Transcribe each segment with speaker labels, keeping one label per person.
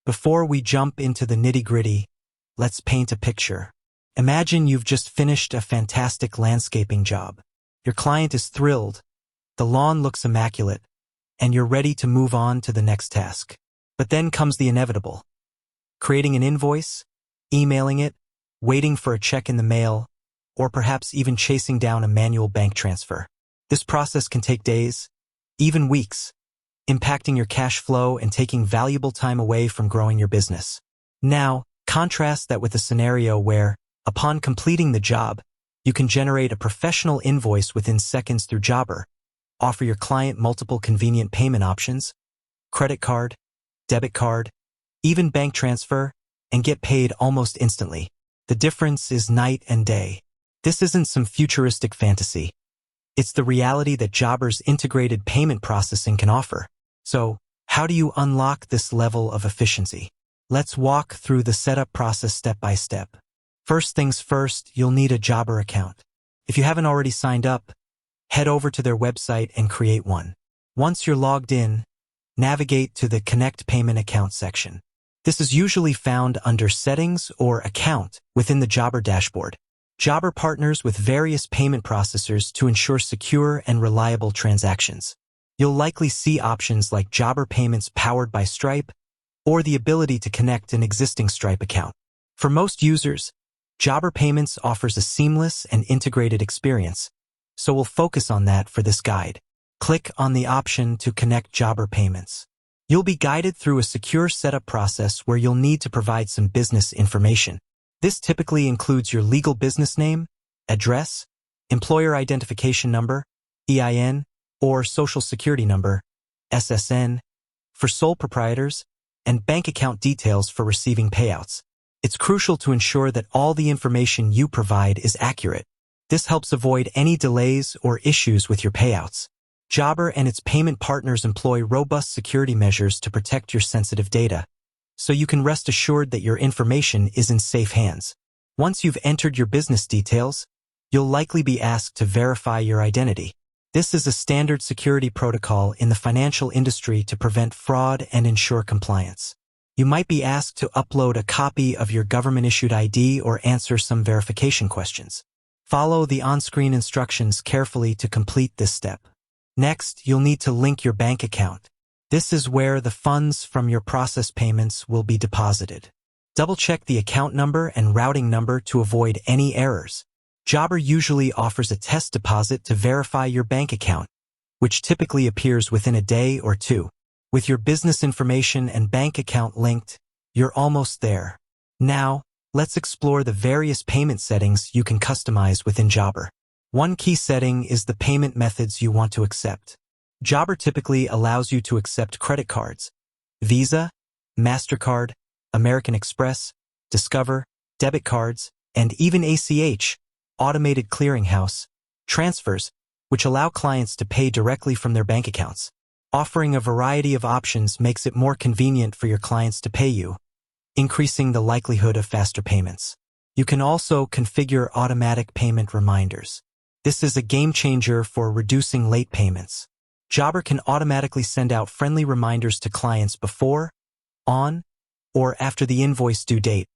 Speaker 1: Before we jump into the nitty-gritty, let's paint a picture. Imagine you've just finished a fantastic landscaping job. Your client is thrilled, the lawn looks immaculate, and you're ready to move on to the next task. But then comes the inevitable. Creating an invoice, emailing it, waiting for a check in the mail, or perhaps even chasing down a manual bank transfer. This process can take days, even weeks, impacting your cash flow and taking valuable time away from growing your business. Now, contrast that with a scenario where, upon completing the job, you can generate a professional invoice within seconds through Jobber, offer your client multiple convenient payment options, credit card, debit card, even bank transfer, and get paid almost instantly. The difference is night and day. This isn't some futuristic fantasy. It's the reality that Jobber's integrated payment processing can offer. So, how do you unlock this level of efficiency? Let's walk through the setup process step by step. First things first, you'll need a Jobber account. If you haven't already signed up, head over to their website and create one. Once you're logged in, navigate to the Connect Payment Account section. This is usually found under Settings or Account within the Jobber dashboard. Jobber partners with various payment processors to ensure secure and reliable transactions. You'll likely see options like Jobber Payments powered by Stripe or the ability to connect an existing Stripe account. For most users, Jobber Payments offers a seamless and integrated experience, so we'll focus on that for this guide. Click on the option to connect Jobber Payments. You'll be guided through a secure setup process where you'll need to provide some business information. This typically includes your legal business name, address, employer identification number, EIN, or social security number, SSN, for sole proprietors, and bank account details for receiving payouts. It's crucial to ensure that all the information you provide is accurate. This helps avoid any delays or issues with your payouts. Jobber and its payment partners employ robust security measures to protect your sensitive data, so you can rest assured that your information is in safe hands. Once you've entered your business details, you'll likely be asked to verify your identity. This is a standard security protocol in the financial industry to prevent fraud and ensure compliance. You might be asked to upload a copy of your government-issued ID or answer some verification questions. Follow the on-screen instructions carefully to complete this step. Next, you'll need to link your bank account. This is where the funds from your process payments will be deposited. Double-check the account number and routing number to avoid any errors. Jobber usually offers a test deposit to verify your bank account, which typically appears within a day or two. With your business information and bank account linked, you're almost there. Now, let's explore the various payment settings you can customize within Jobber. One key setting is the payment methods you want to accept. Jobber typically allows you to accept credit cards, Visa, MasterCard, American Express, Discover, debit cards, and even ACH, Automated Clearinghouse, transfers, which allow clients to pay directly from their bank accounts. Offering a variety of options makes it more convenient for your clients to pay you, increasing the likelihood of faster payments. You can also configure automatic payment reminders. This is a game changer for reducing late payments. Jobber can automatically send out friendly reminders to clients before, on, or after the invoice due date,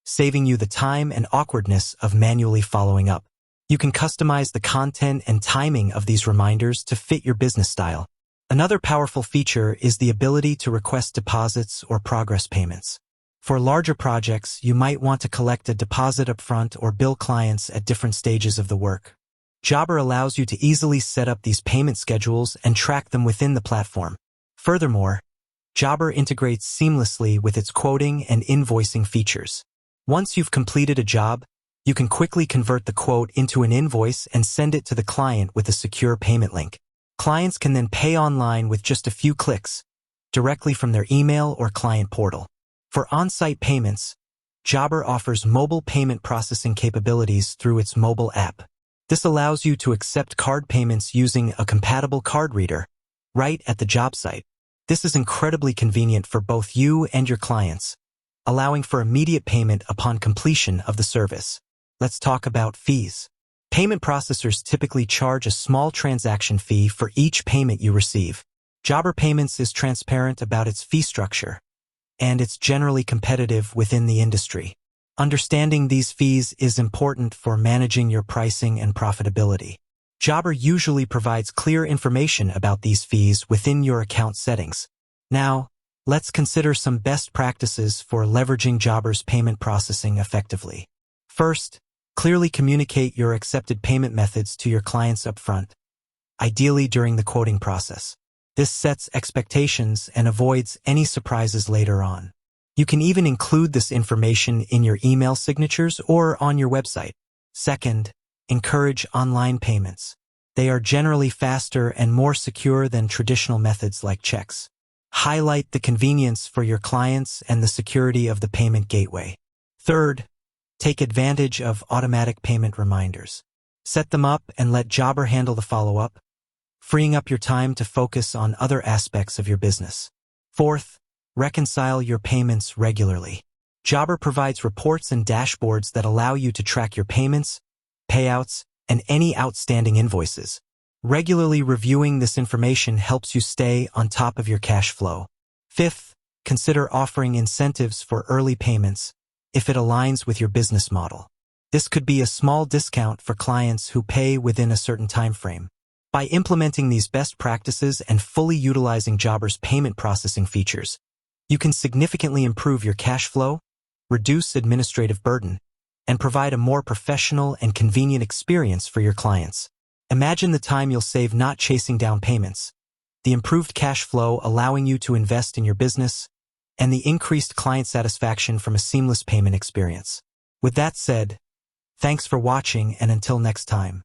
Speaker 1: saving you the time and awkwardness of manually following up. You can customize the content and timing of these reminders to fit your business style. Another powerful feature is the ability to request deposits or progress payments. For larger projects, you might want to collect a deposit upfront or bill clients at different stages of the work. Jobber allows you to easily set up these payment schedules and track them within the platform. Furthermore, Jobber integrates seamlessly with its quoting and invoicing features. Once you've completed a job, you can quickly convert the quote into an invoice and send it to the client with a secure payment link. Clients can then pay online with just a few clicks, directly from their email or client portal. For on-site payments, Jobber offers mobile payment processing capabilities through its mobile app. This allows you to accept card payments using a compatible card reader, right at the job site. This is incredibly convenient for both you and your clients, allowing for immediate payment upon completion of the service. Let's talk about fees. Payment processors typically charge a small transaction fee for each payment you receive. Jobber Payments is transparent about its fee structure, and it's generally competitive within the industry. Understanding these fees is important for managing your pricing and profitability. Jobber usually provides clear information about these fees within your account settings. Now, let's consider some best practices for leveraging Jobber's payment processing effectively. First, clearly communicate your accepted payment methods to your clients upfront, ideally during the quoting process. This sets expectations and avoids any surprises later on. You can even include this information in your email signatures or on your website. Second, encourage online payments. They are generally faster and more secure than traditional methods like checks. Highlight the convenience for your clients and the security of the payment gateway. Third, take advantage of automatic payment reminders. Set them up and let Jobber handle the follow-up, freeing up your time to focus on other aspects of your business. Fourth, reconcile your payments regularly. Jobber provides reports and dashboards that allow you to track your payments, payouts, and any outstanding invoices. Regularly reviewing this information helps you stay on top of your cash flow. Fifth, consider offering incentives for early payments if it aligns with your business model. This could be a small discount for clients who pay within a certain time frame. By implementing these best practices and fully utilizing Jobber's payment processing features, you can significantly improve your cash flow, reduce administrative burden, and provide a more professional and convenient experience for your clients. Imagine the time you'll save not chasing down payments, the improved cash flow allowing you to invest in your business, and the increased client satisfaction from a seamless payment experience. With that said, thanks for watching, and until next time.